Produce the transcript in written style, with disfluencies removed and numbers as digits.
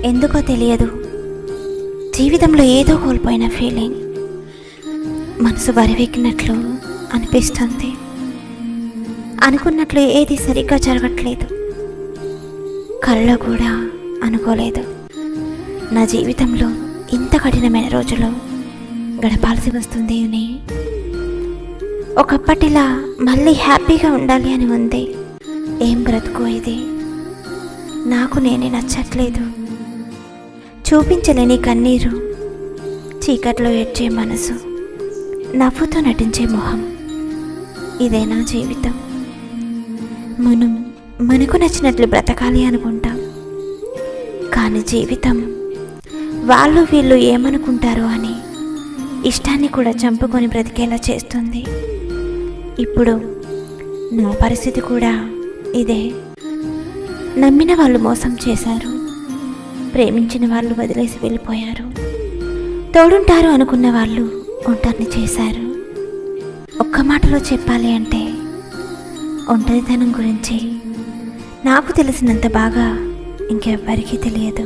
ఎందుకో తెలియదు, జీవితంలో ఏదో కోల్పోయిన ఫీలింగ్. మనసు బరివెక్కినట్లు అనిపిస్తుంది. అనుకున్నట్లు ఏది సరిగ్గా జరగట్లేదు. కళ్ళలో కూడా అనుకోలేదు నా జీవితంలో ఇంత కఠినమైన రోజులు గడపాల్సి వస్తుంది అని. ఒకప్పటిలా మళ్ళీ హ్యాపీగా ఉండాలి అని ఉంది. ఏం బ్రతుకు ఇది, నాకు నేనే నచ్చట్లేదు. చూపించలేని కన్నీరు, చీకట్లో ఏడ్చే మనసు, నవ్వుతో నటించే మొహం, ఇదేనా జీవితం? మనం మనకు నచ్చినట్లు బ్రతకాలి అనుకుంటాం, కానీ జీవితం వాళ్ళు వీళ్ళు ఏమనుకుంటారో అని ఇష్టాన్ని కూడా చంపుకొని బ్రతికేలా చేస్తుంది. ఇప్పుడు నా పరిస్థితి కూడా ఇదే. నమ్మిన వాళ్ళు మోసం చేశారు, ప్రేమించిన వాళ్ళు వదిలేసి వెళ్ళిపోయారు, తోడుంటారు అనుకున్న వాళ్ళు ఒంటరిని చేశారు. ఒక్క మాటలో చెప్పాలి అంటే ఒంటరితనం గురించి నాకు తెలిసినంత బాగా ఇంకెవ్వరికీ తెలియదు.